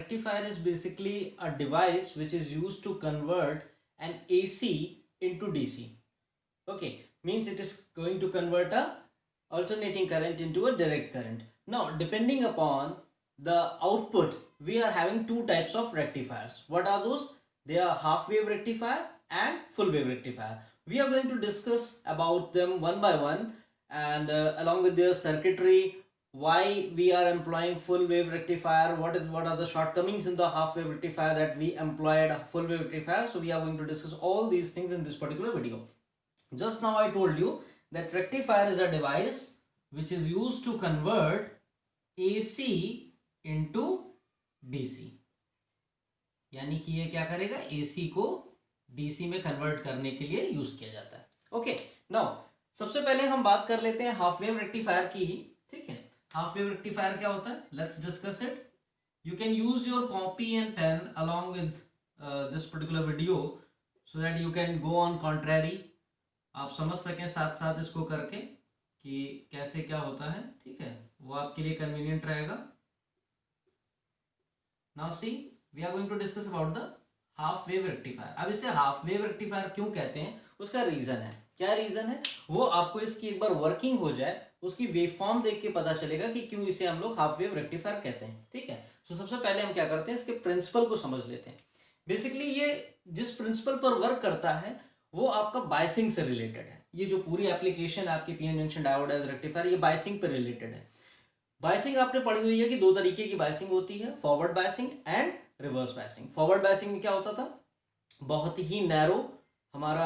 rectifier is basically a device which is used to convert an AC into DC. Okay, means it is going to convert a alternating current into a direct current. Now, depending upon the output, we are having two types of rectifiers. What are those? They are half wave rectifier and full wave rectifier. We are going to discuss about them one by one, and along with their circuitry, why we are employing full wave rectifier, what are the shortcomings in the half wave rectifier that we employed a full wave rectifier. So we are going to discuss all these things in this particular video. Just now I told you that rectifier is a device which is used to convert AC into DC. यानी कि ये क्या करेगा, AC को DC में convert करने के लिए यूज किया जाता है. ओके, नाउ सबसे पहले हम बात कर लेते हैं हाफ वेव रेक्टिफायर की ही. ठीक है, हाफ वेव रेक्टिफायर क्या होता है, let's discuss it. You can use your copy and pen along with this particular video so that you can go on contrary. आप समझ सकें साथ साथ इसको करके कि कैसे क्या होता है. ठीक है, वो आपके लिए कन्वीनियंट रहेगा. Now see, we are going to discuss about the half wave rectifier. अब इसे हाफ वेव रेक्टिफायर क्यों कहते हैं, उसका रीजन है. क्या रीजन है, वो आपको इसकी एक बार वर्किंग हो जाए, उसकी वेवफॉर्म देख के पता चलेगा कि क्यों इसे हम लोग हाफ वेव रेक्टिफायर कहते हैं. ठीक है, तो सबसे पहले हम क्या करते हैं, इसके प्रिंसिपल को समझ लेते हैं. बेसिकली ये जिस प्रिंसिपल पर वर्क करता है वो आपका बायसिंग से रिलेटेड है. ये जो पूरी एप्लीकेशन है आपकी PN junction diode as rectifier, ये बायसिंग पर रिलेटेड है. बायसिंग आपने पढ़ी हुई है कि दो तरीके की बायसिंग होती है, forward biasing and reverse biasing. Forward biasing में क्या होता था, बहुत ही नैरो हमारा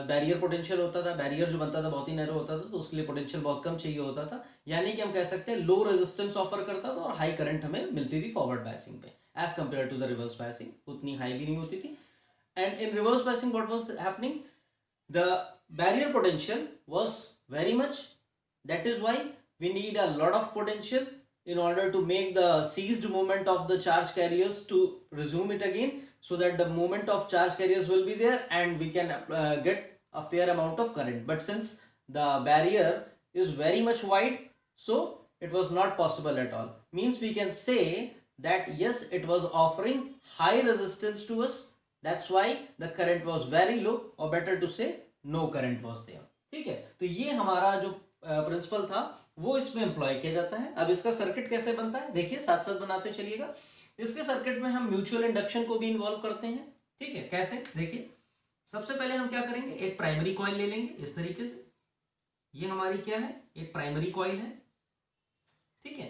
बैरियर पोटेंशियल होता था. बैरियर जो बनता था बहुत ही नैरो होता था, तो उसके लिए पोटेंशियल बहुत कम चाहिए होता था. यानी कि हम कह सकते हैं लो रेजिस्टेंस ऑफर करता था और हाई करंट हमें मिलती थी फॉरवर्ड बायसिंग पे, as compare to the reverse biasing. उतनी हाई भी नहीं होती थी. And in reverse biasing what was happening, the barrier potential was very much. That is why we need a lot of potential in order to make the seized movement of the charge carriers to resume it again, so that the movement of charge carriers will be there and we can get a fair amount of current. But since the barrier is very much wide, so it was not possible at all. Means we can say that yes, it was offering high resistance to us. That's why the current was very low, or better to say no current was there. ठीक है, तो ये हमारा जो principal था वो इसमें employ किया जाता है. अब इसका सर्किट कैसे बनता है, देखिए साथ साथ बनाते चलिएगा. इसके सर्किट में हम म्यूचुअल इंडक्शन को भी इन्वॉल्व करते हैं. ठीक है, कैसे, देखिए सबसे पहले हम क्या करेंगे, एक प्राइमरी कॉइल ले लेंगे इस तरीके से. ये हमारी क्या है, एक प्राइमरी कॉइल है. ठीक है,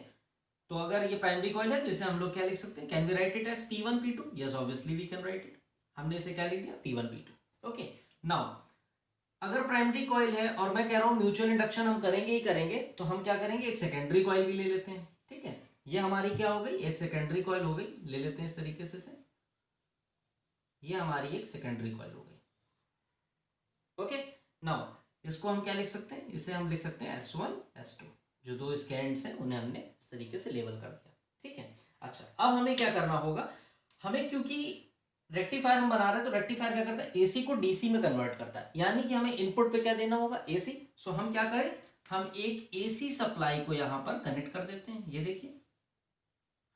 तो अगर ये प्राइमरी कॉइल है तो इसे हम लोग क्या लिख सकते हैं, can we write it as P1 P2. Yes, obviously we can write it. हमने इसे क्या लिख दिया, P1 P2. ओके, नाउ अगर प्राइमरी कॉइल है और मैं कह रहा हूं म्यूचुअल इंडक्शन हम करेंगे ही करेंगे, तो हम क्या करेंगे, एक सेकेंडरी कॉइल भी ले लेते हैं. ठीक है, ये हमारी क्या हो गई, एक सेकेंडरी कॉइल हो गई. ले लेते हैं इस तरीके से ये हमारी एक सेकेंडरी कॉइल हो गई. ओके, नाउ इसको हम क्या लिख सकते हैं, इसे हम लिख सकते हैं S1 S2. जो दो इसके एंड्स हैं उन्हें हमने इस तरीके से लेबल कर दिया. ठीक है, अच्छा अब हमें क्या करना होगा, हमें क्योंकि रेक्टिफायर हम बना रहे हैं तो रेक्टिफायर क्या करता है, एसी को डीसी में कन्वर्ट करता है. यानी कि हमें इनपुट पे क्या देना होगा, एसी. सो हम क्या करें, हम एक एसी सप्लाई को यहां पर कनेक्ट कर देते हैं. ये देखिए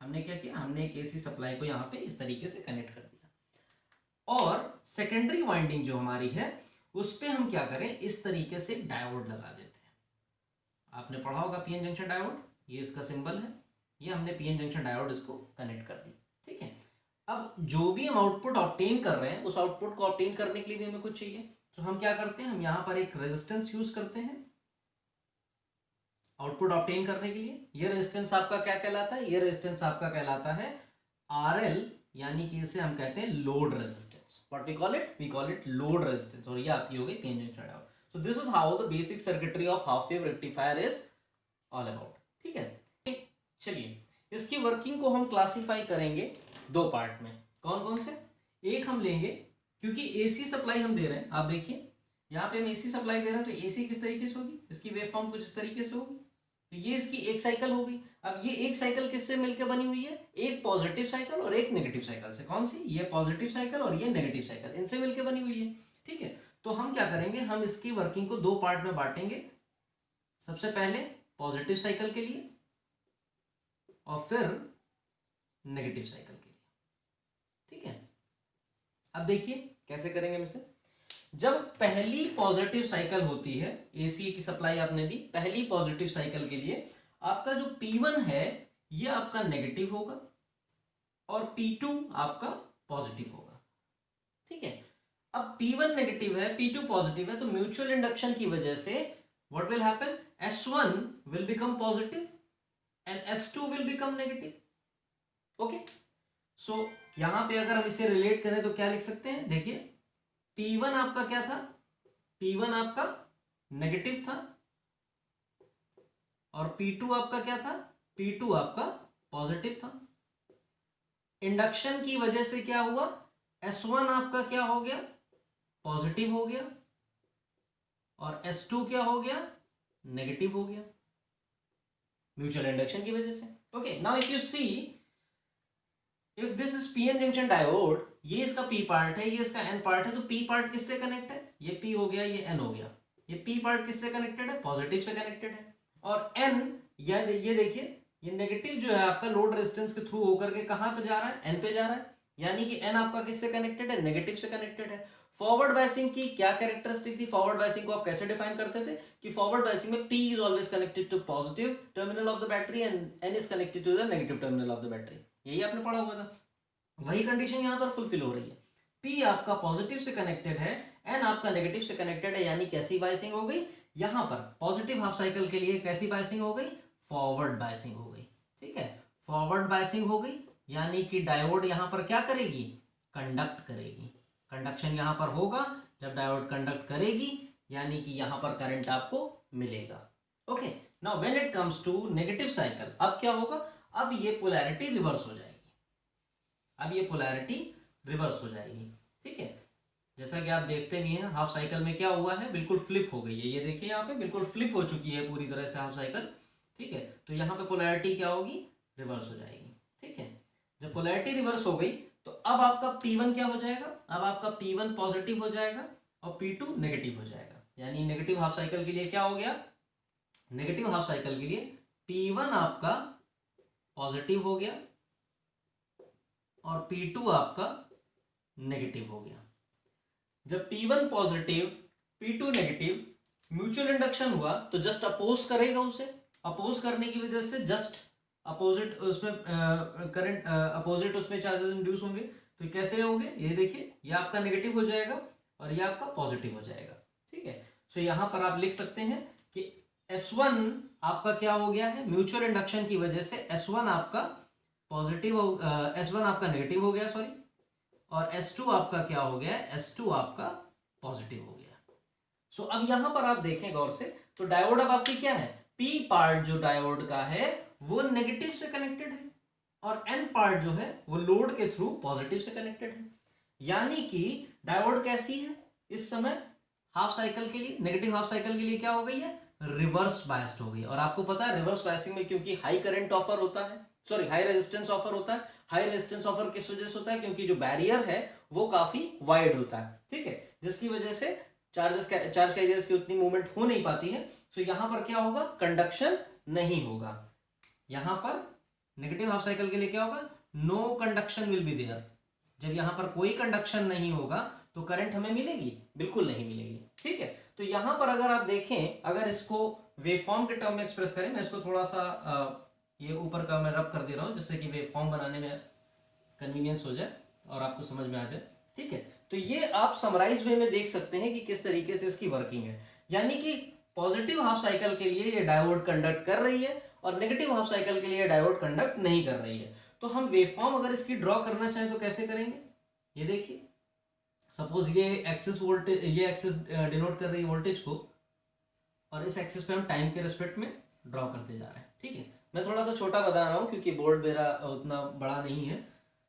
हमने क्या किया, हमने एक एसी सप्लाई को यहां पे इस तरीके से कनेक्ट कर दिया. और सेकेंडरी वाइंडिंग जो हमारी है उस पर हम क्या करें, इस तरीके से डायोड लगा देते हैं. आपने पढ़ा होगा पीएन जंक्शन डायोड, ये इसका सिंबल है. ये हमने पीएन जंक्शन डायोड इसको कनेक्ट कर दी. ठीक है, अब जो भी हम आउटपुट ऑब्टेन कर रहे हैं उस आउटपुट को ऑब्टेन करने के लिए भी हमें कुछ चाहिए. तो हम क्या करते हैं, हम यहां पर एक रेजिस्टेंस यूज करते हैं आउटपुट ऑब्टेन करने के लिए. ये रेजिस्टेंस आपका क्या कहलाता है, ये रेजिस्टेंस आपका कहलाता है RL, यानी कि इसे हम कहते हैं load resistance. What we call it load resistance. और ये आपकी हो गई PN junction diode. So this is how the basic circuitry of half wave rectifier is all about. ठीक है, चलिए इसकी वर्किंग को हम क्लासिफाई करेंगे दो पार्ट में. कौन कौन से, एक हम लेंगे क्योंकि एसी सप्लाई हम दे रहे हैं. आप देखिए यहाँ पे हम एसी सप्लाई दे रहे हैं, तो एसी किस तरीके से होगी, इसकी वेवफॉर्म कुछ इस तरीके से होगी. तो ये इसकी एक साइकिल हो गई. अब ये एक साइकिल किससे मिलकर बनी हुई है, एक पॉजिटिव साइकिल और एक नेगेटिव साइकिल से. कौन सी, ये पॉजिटिव साइकिल और ये नेगेटिव साइकिल, इनसे मिलकर बनी हुई है. ठीक है, तो हम क्या करेंगे, हम इसकी वर्किंग को दो पार्ट में बांटेंगे. सबसे पहले पॉजिटिव साइकिल के लिए और फिर नेगेटिव साइकिल के लिए. ठीक है, अब देखिए कैसे करेंगे हम इसे। जब पहली पॉजिटिव साइकिल होती है, एसी की सप्लाई आपने दी, पहली पॉजिटिव साइकिल के लिए आपका जो P1 है ये आपका नेगेटिव होगा और P2 आपका पॉजिटिव होगा। ठीक है, अब P1 नेगेटिव है, P2 पॉजिटिव है, तो म्यूचुअल इंडक्शन की वजह से what will happen, S1 will become positive and S2 will become negative. Okay, so यहां पे अगर हम इसे रिलेट करें तो क्या लिख सकते हैं, देखिए P1 आपका क्या था, P1 आपका नेगेटिव था और P2 आपका क्या था, P2 आपका पॉजिटिव था। इंडक्शन की वजह से क्या हुआ, S1 आपका क्या हो गया, पॉजिटिव हो गया और S2 क्या हो गया, नेगेटिव हो गया म्यूचुअल इंडक्शन की वजह से। Okay, now if you see if this is PN junction diode, ये इसका पी पार्ट है, ये इसका एन पार्ट है, तो पी पार्ट किससे कनेक्ट है, ये पी हो गया, ये एन हो गया। ये पी पार्ट किससे कनेक्टेड है, पॉजिटिव से कनेक्टेड है। और एन ये देखिए ये नेगेटिव जो है आपका लोड रेजिस्टेंस के थ्रू होकर के कहां पे जा रहा है, एन पे जा रहा है, यानी कि एन आपका किससे कनेक्टेड है, नेगेटिव से कनेक्टेड है। फॉरवर्ड बायसिंग की क्या कैरेक्टरिस्टिक थी, फॉरवर्ड बायसिंग को आप कैसे डिफाइन करते थे कि फॉरवर्ड बायसिंग में P is always connected to positive terminal of the battery and N is connected to the negative terminal of the battery. यही आपने पढ़ा होगा था, वही कंडीशन यहां पर फुलफिल हो रही है। P आपका पॉजिटिव से कनेक्टेड है, N आपका नेगेटिव से कनेक्टेड है, यानी कैसी बायसिंग हो गई, यहां पर पॉजिटिव हाफ साइकिल के लिए कैसी बायसिंग हो गई, फॉरवर्ड बायसिंग हो गई। ठीक है, फॉरवर्ड बायसिंग हो गई, यानी कि डायोड यहां पर क्या करेगी, कंडक्ट करेगी। कंडक्शन यहां पर होगा, जब डायोड कंडक्ट करेगी यानी कि यहां पर करंट आपको मिलेगा। Okay, now when it comes to negative cycle, अब क्या होगा, अब ये पोलैरिटी रिवर्स हो जाएगी, अब ये पोलैरिटी रिवर्स हो जाएगी। ठीक है, जैसा कि आप देखते भी हैं हाफ साइकिल में क्या हुआ है, बिल्कुल फ्लिप हो गई है, ये देखिए यहाँ पे बिल्कुल फ्लिप हो चुकी है पूरी तरह से हाफ साइकिल। ठीक है, तो यहाँ पे पोलैरिटी क्या होगी, रिवर्स हो जाएगी। ठीक है, जब पोलैरिटी रिवर्स हो गई तो अब आपका P1 क्या हो जाएगा, अब आपका P1 पॉजिटिव हो जाएगा और P2 नेगेटिव हो जाएगा, यानी नेगेटिव हाफ साइकिल के लिए क्या हो गया, नेगेटिव हाफ साइकिल के लिए P1 आपका पॉजिटिव हो गया और P2 आपका नेगेटिव हो गया। जब P1 positive P2 negative, mutual induction हुआ तो जस्ट अपोज करेगा उसे, अपोज करने की वजह से जस्ट अपोजिट उसमें करंट अपोजिट उसमें चार्जेस इंड्यूस होंगे, तो कैसे होंगे, ये देखिए ये आपका नेगेटिव हो जाएगा और ये आपका पॉजिटिव हो जाएगा। ठीक है, सो यहां पर आप लिख सकते हैं कि S1 आपका क्या हो गया है, म्यूचुअल इंडक्शन की वजह से S1 आपका पॉजिटिव S1 आपका नेगेटिव हो गया, सॉरी, और S2 आपका क्या हो गया, S2 आपका पॉजिटिव हो गया। सो अब यहां पर आप देखें गौर से, तो डायोड अब आपकी क्या है, P पार्ट जो डायोड का है वो नेगेटिव से कनेक्टेड है और N पार्ट जो है वो लोड के थ्रू पॉजिटिव से कनेक्टेड है, यानी कि डायोड कैसी है इस समय हाफ साइकिल के लिए, नेगेटिव हाफ साइकिल के लिए क्या हो गई है, रिवर्स बायस्ड हो गई। और आपको पता है रिवर्स बायसिंग में क्योंकि हाई करंट ऑफर होता है, सॉरी हाई रेजिस्टेंस ऑफर होता है, हाई रेजिस्टेंस ऑफर किस वजह से होता है, क्योंकि जो बैरियर है वो काफी वाइड होता है। ठीक है, जिसकी वजह से चार्ज कैरियर्स की उतनी मूवमेंट हो नहीं पाती है। तो यहां पर क्या होगा, कंडक्शन नहीं होगा, यहां पर नेगेटिव हाफ साइकिल के लिए क्या होगा, no conduction will be there. जब यहां पर कोई कंडक्शन नहीं होगा तो करंट हमें मिलेगी, बिल्कुल नहीं मिलेगी। ठीक है, तो यहां पर अगर आप देखें, अगर इसको वेवफॉर्म के टर्म में एक्सप्रेस करें, मैं इसको थोड़ा सा ये ऊपर का मैं रब कर दे रहा हूं जिससे कि वेवफॉर्म बनाने में कन्वीनियंस हो जाए और आपको समझ में आ जाए। ठीक है, तो ये आप समराइज वे में देख सकते हैं कि किस तरीके से इसकी वर्किंग है, यानी कि पॉजिटिव हाफ साइकिल के लिए ये डायोड कंडक्ट कर रही है और नेगेटिव हाफ साइकिल के लिए डायोड कंडक्ट नहीं कर रही है। तो हम वेवफॉर्म अगर इसकी ड्रॉ करना चाहें तो कैसे करेंगे, ये देखिए, सपोज ये एक्सिस वोल्टेज, ये एक्सिस डिनोट कर रही है वोल्टेज को और इस एक्सिस पे हम टाइम के रिस्पेक्ट में ड्रॉ करते जा रहे हैं। ठीक है, मैं थोड़ा सा छोटा बता रहा हूं क्योंकि बोर्ड मेरा उतना बड़ा नहीं है।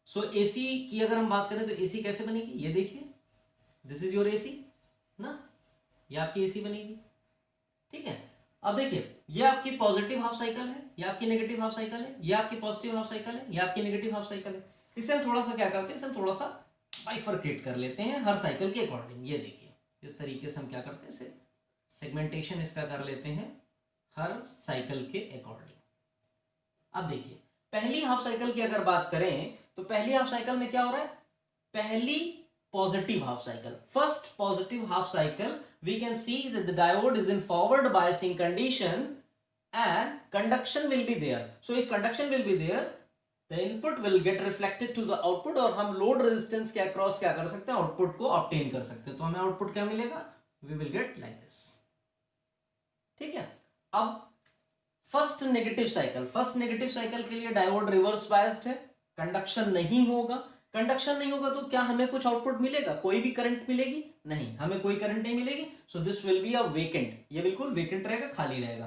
सो एसी की अगर हम बात करें तो एसी कैसे बनेगी, ये देखिए, दिस इज योर एसी ना, ये आपकी एसी बनेगी। ठीक है, अब देखिए ये आपकी पॉजिटिव हाफ साइकिल है, ये आपकी नेगेटिव हाफ साइकिल है, ये आपकी पॉजिटिव हाफ साइकिल है, ये आपकी नेगेटिव हाफ साइकिल है। इसे हम थोड़ा सा क्या करते हैं, इसे हम थोड़ा सा बाइफरकेट कर लेते हैं हर साइकिल के अकॉर्डिंग। ये देखिए इस तरीके से हम क्या करते हैं, इसे सेगमेंटेशन इसका कर लेते हैं हर साइकिल के अकॉर्डिंग। अब देखिए पहली हाफ साइकिल की अगर बात करें तो पहली हाफ साइकिल में क्या हो रहा है, पहली positive half cycle, first positive half cycle, we can see that the diode is in forward biasing condition and conduction will be there. So if conduction will be there, the input will get reflected to the output, और हम load resistance के across क्या कर सकते हैं, output को obtain कर सकते हैं. तो हमें आउटपुट क्या मिलेगा, we will get like this. ठीक है. अब फर्स्ट नेगेटिव साइकिल के लिए डायोड रिवर्स बायस्ड है, कंडक्शन नहीं होगा. कंडक्शन नहीं होगा तो क्या हमें कुछ आउटपुट मिलेगा, कोई भी करंट मिलेगी नहीं, हमें कोई करंट नहीं मिलेगी. So this will be a vacant, ये बिल्कुल वेकेंट रहेगा, खाली रहेगा.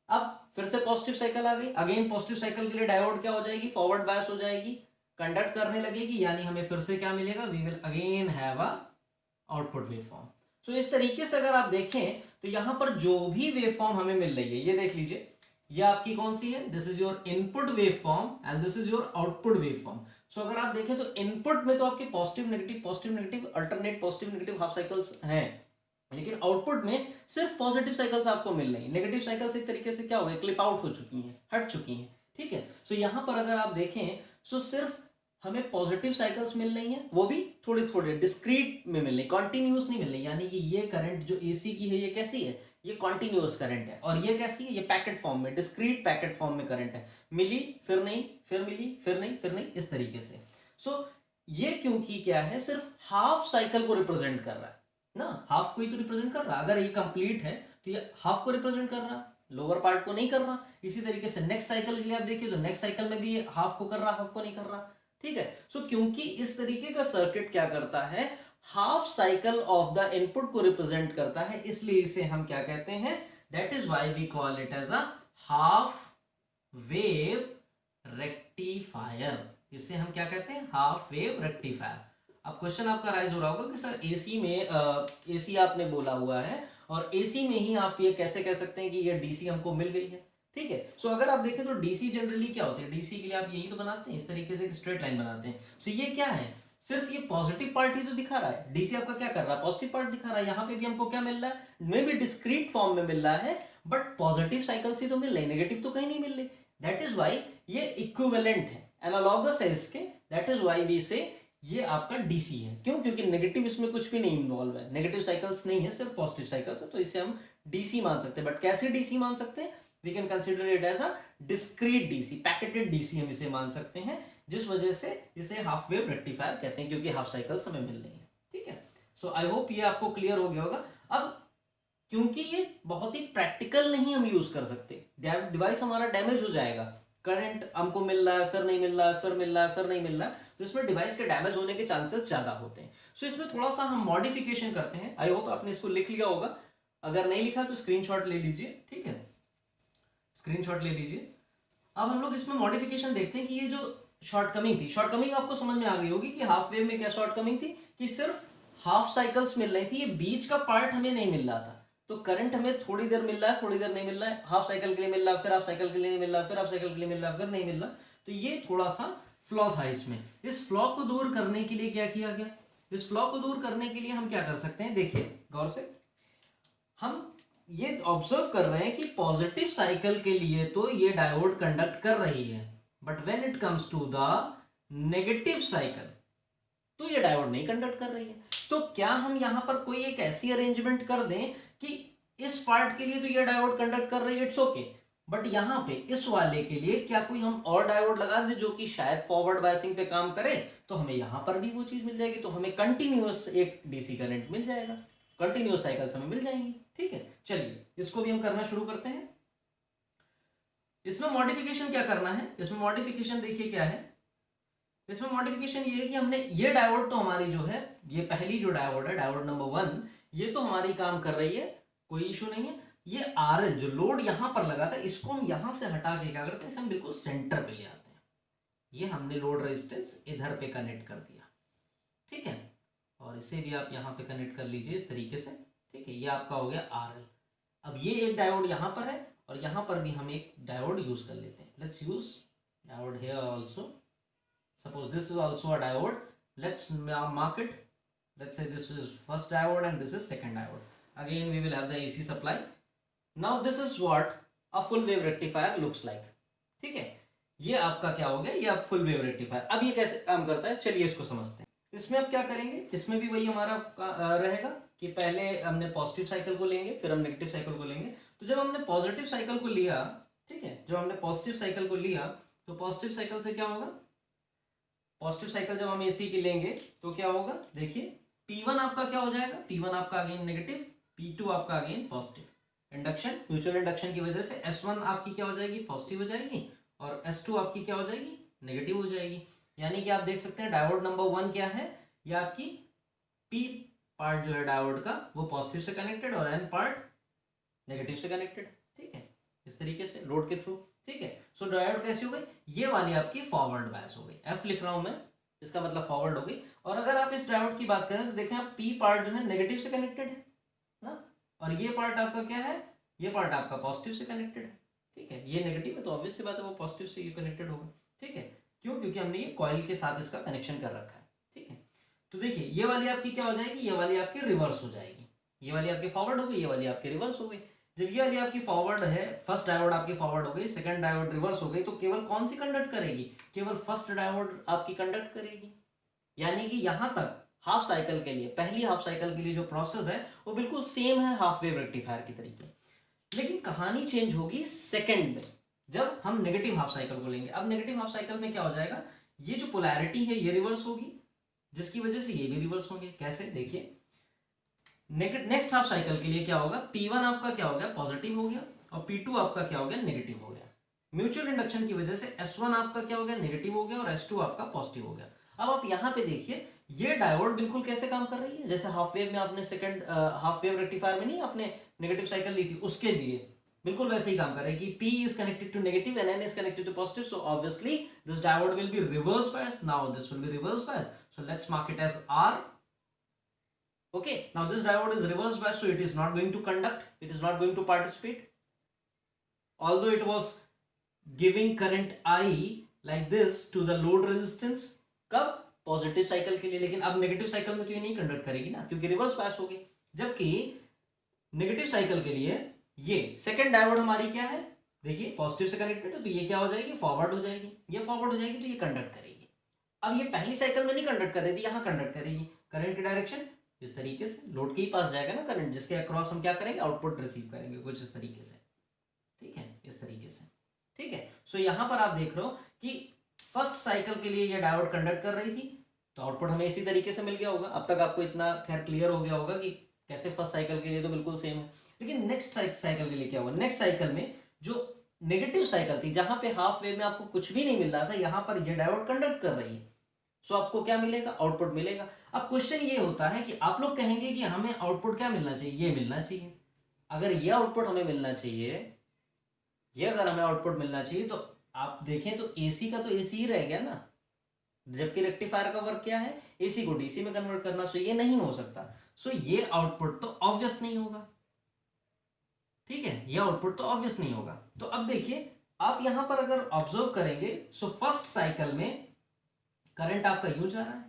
अब फिर से पॉजिटिव साइकिल आ गई. अगेन पॉजिटिव साइकिल के लिए डायोड क्या हो जाएगी, फॉरवर्ड बायस हो जाएगी, कंडक्ट करने लगेगी, यानी हमें फिर से क्या मिलेगा, we will again have a output waveform. So इस तरीके से अगर आप देखें तो यहां पर जो भी वेवफॉर्म हमें मिल रही है, ये देख लीजिए, ये आपकी कौन सी है, this is your input waveform and this is your output waveform. So अगर आप देखें तो इनपुट में तो आपके positive negative alternate positive negative half cycles हैं, लेकिन आउटपुट में सिर्फ पॉजिटिव साइकिल्स आपको मिल रही है. नेगेटिव साइकिल्स एक तरीके से क्या हो गए, क्लिप आउट हो चुकी हैं, हट चुकी हैं. ठीक है. सो यहां पर अगर आप देखें सो सिर्फ हमें पॉजिटिव साइकिल्स मिल रही हैं, वो भी थोड़े थोड़े डिस्क्रीट में मिल रही, कॉन्टिन्यूस नहीं मिल रही. यानी कि ये करंट जो एसी की है ये कैसी है, ये कॉन्टिन्यूअस करंट है, और ये कैसी है, ये पैकेट फॉर्म में, डिस्क्रीट पैकेट फॉर्म में करंट है, मिली फिर नहीं, फिर मिली फिर नहीं, फिर नहीं, इस तरीके से. सो ये क्योंकि क्या है, सिर्फ हाफ साइकिल को रिप्रेजेंट कर रहा है ना, हाफ को ही तो रिप्रेजेंट कर रहा है. अगर ये कंप्लीट है तो ये हाफ को रिप्रेजेंट कर रहा है, लोअर पार्ट को नहीं कर रहा. इसी तरीके से नेक्स्ट साइकिल के लिए आप देखिए तो नेक्स्ट साइकिल में भी ये हाफ को कर रहा, हाफ को नहीं कर रहा. ठीक है. सो क्योंकि इस तरीके का सर्किट क्या करता है, half cycle of the input को रिप्रेजेंट करता है, इसलिए इसे हम क्या कहते हैं, that is why we call it as a half wave rectifier. इसे हम क्या कहते हैं, हाफ वेव रेक्टिफायर. अब क्वेश्चन आपका राइज हो रहा होगा कि सर एसी में एसी आपने बोला हुआ है और एसी में ही आप ये कैसे कह सकते हैं कि ये डीसी हमको मिल गई है. ठीक है. सो अगर आप देखें तो डीसी जनरली क्या होते हैं, डीसी के लिए आप यही तो बनाते हैं, इस तरीके से स्ट्रेट लाइन बनाते हैं. सो ये क्या है, सिर्फ ये पॉजिटिव पार्ट ही तो दिखा रहा है, डीसी आपका क्या कर रहा है, पॉजिटिव पार्ट दिखा रहा है. यहाँ पे भी हमको क्या मिल रहा है, मे भी डिस्क्रीट फॉर्म में मिल रहा है, बट पॉजिटिव साइकिल्स ही तो मिल रही, नेगेटिव तो कहीं नहीं मिल रही. दैट इज वाई ये इक्विवेलेंट है, एनालॉगस है इसके. दैट इज वाई वी से ये आपका डीसी है. क्यों, क्योंकि नेगेटिव इसमें कुछ भी नहीं इन्वॉल्व है, नेगेटिव साइकिल्स नहीं है, सिर्फ पॉजिटिव साइकिल्स है, तो इसे हम डीसी मान सकते हैं. बट कैसे डीसी मान सकते हैं, we can consider it as a discrete DC, packeted DC हम इसे मान सकते हैं, जिस वजह से इसे हाफ वेव रेक्टिफायर कहते हैं, क्योंकि हाफ साइकिल्स हमें मिल रही है. ठीक है. सो आई होप ये आपको क्लियर हो गया होगा. अब क्योंकि ये बहुत ही प्रैक्टिकल नहीं हम यूज कर सकते, डिवाइस हमारा डैमेज हो जाएगा, करंट हमको मिल रहा है फिर नहीं मिल रहा है, फिर मिल रहा है फिर नहीं मिल रहा है, तो इसमें डिवाइस के डैमेज होने के चांसेस ज्यादा होते हैं. सो इसमें थोड़ा सा हम मॉडिफिकेशन करते हैं. आई होप आपने इसको लिख लिया होगा, अगर नहीं लिखा तो स्क्रीनशॉट ले लीजिए. ठीक है, स्क्रीनशॉट ले लीजिए. अब हम लोग इसमें मॉडिफिकेशन देखते हैं कि ये जो शॉर्टकमिंग थी, शॉर्टकमिंग आपको समझ में आ गई होगी कि हाफ वेव में क्या शॉर्टकमिंग थी, कि सिर्फ हाफ साइकिल्स मिल रही थी, ये बीच का पार्ट हमें नहीं मिल रहा था. तो करंट हमें थोड़ी देर मिल रहा है, थोड़ी देर नहीं मिल रहा है, हाफ साइकिल के लिए मिल रहा है, फिर हाफ साइकिल के लिए नहीं मिल रहा है, फिर हाफ साइकिल के लिए मिल रहा है, फिर नहीं मिल रहा. तो ये थोड़ा सा फ्लॉ था इसमें. इस फ्लॉ को दूर करने के लिए क्या किया गया, इस फ्लॉ को दूर करने के लिए हम क्या कर सकते हैं, देखिए गौर से, हम ये ऑब्जर्व कर रहे हैं कि पॉजिटिव साइकिल के लिए तो ये डायोड कंडक्ट कर रही है, but when it comes to the negative cycle तो ये डायोड नहीं कंडक्ट कर रही है. तो क्या हम यहां पर कोई एक ऐसी अरेंजमेंट कर दें कि इस पार्ट के लिए तो ये डायोड कंडक्ट कर रही है, इट्स ओके, बट यहां पे इस वाले के लिए क्या कोई हम और डायोड लगा दें जो कि शायद फॉरवर्ड बायसिंग पे काम करे, तो हमें यहां पर भी वो चीज मिल जाएगी, तो हमें कंटिन्यूअस एक डीसी करंट मिल जाएगा, कंटिन्यूअस साइकिल्स हमें मिल जाएंगी. ठीक है. चलिए इसको भी हम करना शुरू करते हैं. इसमें मॉडिफिकेशन क्या करना है, इसमें मॉडिफिकेशन देखिए क्या है, इसमें मॉडिफिकेशन ये है कि हमने ये डायोड तो हमारी जो है, ये पहली जो डायोड है, डायोड नंबर 1, ये तो हमारी काम कर रही है, कोई इशू नहीं है. ये आरएल जो लोड यहां पर लगा था, इसको हम यहां से हटा के क्या करते हैं, इसे हम बिल्कुल सेंटर पे ले आते हैं. ये हमने लोड रेजिस्टेंस इधर पे कनेक्ट कर दिया. ठीक है. और इसे भी आप यहां पे कनेक्ट कर लीजिए इस तरीके से. ठीक है. ये आपका हो गया आरएल. अब ये एक डायोड यहां पर है और यहां पर भी हम एक डायोड यूज कर लेते हैं. Let's use diode here also. Suppose this is also a diode. Let's mark it. Let's say this is first diode and this is second diode. Again we will have the AC supply. Now this is what a full wave rectifier looks like. ठीक है. ये आपका क्या हो गया, ये आप full wave rectifier. अब ये कैसे काम करता है, चलिए इसको समझते हैं. इसमें अब क्या करेंगे, इसमें भी वही हमारा रहेगा कि पहले हमने पॉजिटिव साइकिल को लेंगे, फिर हम नेगेटिव साइकिल को लेंगे। तो जब हमने पॉजिटिव साइकिल को लिया, ठीक है, जब हमने पॉजिटिव साइकिल को लिया तो पॉजिटिव साइकिल से क्या होगा, पॉजिटिव साइकिल जब हम एसी की लेंगे तो क्या होगा, देखिए P1 आपका क्या हो जाएगा, P1 आपका अगेन नेगेटिव, P2 आपका again positive. Induction, mutual induction की वजह से S1 आपकी क्या हो जाएगी, पॉजिटिव हो जाएगी, और S2 आपकी क्या हो जाएगी, नेगेटिव हो जाएगी। यानी कि आप देख सकते हैं डायोड नंबर 1 क्या है, ये आपकी P पार्ट जो है डायोड का वो पॉजिटिव से कनेक्टेड और N पार्ट नेगेटिव से कनेक्टेड, ठीक है, इस तरीके से लोड के थ्रू, ठीक है। सो डायोड कैसी हो गई, ये वाली आपकी फॉरवर्ड बायस हो गई, F लिख रहा हूं मैं, इसका मतलब फॉरवर्ड हो गई। और अगर आप इस डायोड की बात करें तो देखें आप P पार्ट जो है नेगेटिव से कनेक्टेड है ना, और ये पार्ट आपका क्या है, ये पार्ट आपका पॉजिटिव से कनेक्टेड है, ठीक है। ये नेगेटिव है तो ऑब्वियस सी बात है वो पॉजिटिव से ये कनेक्टेड होगा, ठीक है। क्यों, क्योंकि हमने ये कॉइल के साथ इसका कनेक्शन कर रखा है, ठीक है। तो देखिए ये वाली आपकी क्या हो जाएगी, ये वाली आपकी रिवर्स हो जाएगी, ये वाली आपकी फॉरवर्ड हो गई, ये वाली आपकी रिवर्स हो गई। जब ये वाली आपकी फॉरवर्ड है, फर्स्ट डायोड आपकी फॉरवर्ड हो गई, सेकंड डायोड रिवर्स हो गई, तो केवल कौन सी कंडक्ट करेगी, केवल फर्स्ट डायोड आपकी कंडक्ट करेगी। यानी कि यहां तक हाफ साइकिल के लिए, पहली हाफ साइकिल के लिए जो प्रोसेस है वो बिल्कुल सेम है हाफ वेव रेक्टिफायर की तरीके। लेकिन कहानी चेंज होगी सेकंड में, जब हम नेगेटिव हाफ साइकिल को लेंगे। अब नेगेटिव हाफ साइकिल में क्या हो जाएगा, ये जो पोलैरिटी है ये रिवर्स होगी, जिसकी वजह से ये भी रिवर्स होंगे। कैसे, देखिए नेक्स्ट हाफ साइकिल के लिए क्या होगा, P1 आपका क्या हो गया, पॉजिटिव हो गया, और P2 आपका क्या हो गया, नेगेटिव हो गया। म्यूचुअल इंडक्शन की वजह से S1 आपका क्या हो गया, नेगेटिव हो गया, और S2 आपका पॉजिटिव हो गया। अब आप यहां पे देखिए ये डायोड बिल्कुल कैसे काम कर रही है, जैसे हाफ वेव में आपने सेकंड हाफ वेव रेक्टिफायर में नहीं आपने नेगेटिव साइकिल ली थी, उसके लिए बिल्कुल वैसे ही काम कर रहा है कि P is connected to negative and N is connected to positive, so obviously this diode will be reverse bias. Now this will be reverse bias, so let's mark it as R. Okay, now this diode is reverse bias, so it is not going to conduct, it is not going to participate, although it was giving current I like this to the load resistance, कब, positive cycle के लिए। लेकिन अब negative cycle में तो ये नहीं conduct करेगी ना, क्योंकि रिवर्स बायस होगी। जबकि नेगेटिव साइकिल के लिए ये सेकंड डायोड हमारी क्या है, देखिए पॉजिटिव से कनेक्टेड है, तो ये क्या हो जाएगी, फॉरवर्ड हो जाएगी, ये फॉरवर्ड हो जाएगी तो ये कंडक्ट करेगी। अब ये पहली साइकिल में नहीं कंडक्ट कर रही थी, यहां कंडक्ट करेगी। करंट की डायरेक्शन इस तरीके से लोड के ही पास जाएगा ना करंट, जिसके अक्रॉस हम क्या करेंगे, आउटपुट रिसीव करेंगे कुछ इस तरीके से, ठीक है, इस तरीके से, ठीक है। सो यहां पर आप देख रहे हो कि फर्स्ट साइकिल के लिए ये डायोड कंडक्ट कर रही थी, तो आउटपुट हमें इसी तरीके से मिल गया होगा। अब तक आपको इतना खैर क्लियर हो गया होगा कि कैसे फर्स्ट साइकिल के लिए तो बिल्कुल सेम है, लेकिन नेक्स्ट साइकिल के लिए क्या हुआ, नेक्स्ट साइकिल में जो नेगेटिव साइकिल थी, जहां पे हाफ वेव में आपको कुछ भी नहीं मिल रहा था, यहां पर ये डायोड कंडक्ट कर रही है, सो आपको क्या मिलेगा, आउटपुट मिलेगा। अब क्वेश्चन ये होता है कि आप लोग कहेंगे कि हमें आउटपुट क्या मिलना चाहिए, ये मिलना चाहिए। अगर ये आउटपुट हमें मिलना चाहिए, ये अगर हमें आउटपुट मिलना चाहिए, तो आप देखें तो एसी का तो एसी ही रह गया ना, जबकि रेक्टिफायर का वर्क क्या है, एसी को डीसी में कन्वर्ट करना। सो ये नहीं हो सकता, सो ये आउटपुट तो ऑब्वियस नहीं होगा, ठीक है, ये आउटपुट तो ऑब्वियस नहीं होगा। तो अब देखिए आप यहां पर अगर ऑब्जर्व करेंगे, सो फर्स्ट साइकिल में करंट आपका यूं जा रहा है,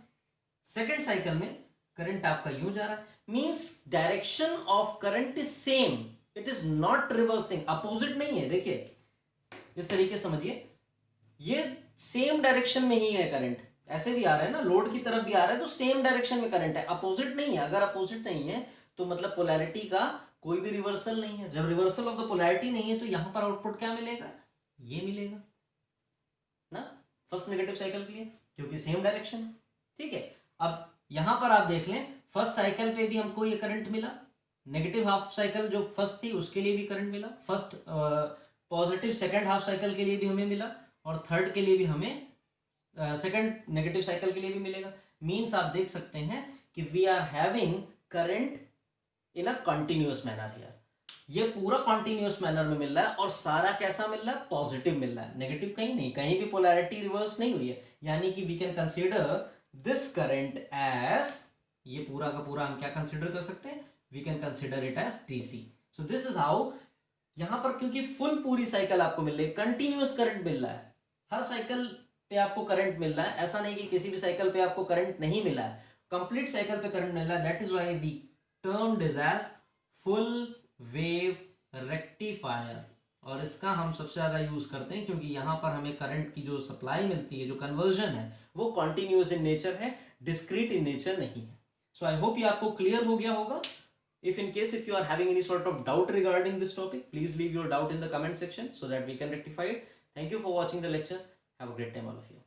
सेकंड साइकिल में करंट आपका यूं जा रहा है, means direction of current is same, it is not reversing, opposite नहीं है। देखिए इस तरीके समझिए, ये सेम डायरेक्शन में ही है करंट, ऐसे भी आ रहा है ना, लोड की तरफ भी आ रहा है, तो सेम डायरेक्शन में करंट है, अपोजिट नहीं है। अगर अपोजिट नहीं है तो मतलब पोलैरिटी का कोई भी रिवर्सल नहीं है। जब रिवर्सल ऑफ द पोलैरिटी नहीं है तो यहां पर आउटपुट क्या मिलेगा, ये मिलेगा ना, फर्स्ट नेगेटिव साइकिल के लिए, क्योंकि सेम डायरेक्शन है, ठीक है। अब यहां पर आप देख लें, फर्स्ट साइकिल पे भी हमको ये करंट मिला, नेगेटिव हाफ साइकिल जो फर्स्ट थी उसके लिए भी करंट मिला, first positive second half cycle के लिए भी हमें मिला, और थर्ड के लिए भी हमें सेकंड नेगेटिव साइकिल के लिए भी मिलेगा। मींस आप देख सकते हैं कि we are having current in a continuous manner here, ये पूरा कंटिन्यूअस मैनर में मिल रहा है, और सारा कैसा मिल रहा है, पॉजिटिव मिल रहा है, नेगेटिव कहीं नहीं, कहीं भी पोलैरिटी रिवर्स नहीं हुई है। यानी कि we can consider this current as, ये पूरा का पूरा हम क्या कंसीडर कर सकते हैं, we can consider it as DC. So this is how, यहां पर क्योंकि फुल पूरी साइकिल आपको मिल रही है, कंटिन्यूअस करंट मिल रहा है, हर साइकिल पे आपको करंट मिल रहा है, ऐसा नहीं कि किसी भी साइकिल पे आपको करंट नहीं मिला है, कंप्लीट साइकिल पे करंट मिल रहा है। That is why we termed it as full wave rectifier, और इसका हम सबसे ज्यादा यूज करते हैं क्योंकि यहां पर हमें करंट की जो सप्लाई मिलती है, जो कन्वर्जन है, वो कॉन्टिन्यूअस इन नेचर है, डिस्क्रीट इन नेचर नहीं है। सो आई होप ये आपको क्लियर हो गया होगा। If in case if you are having any sort of doubt regarding this topic, please leave your doubt in the comment section so that we can rectify it. Thank you for watching the lecture. Have a great time all of you.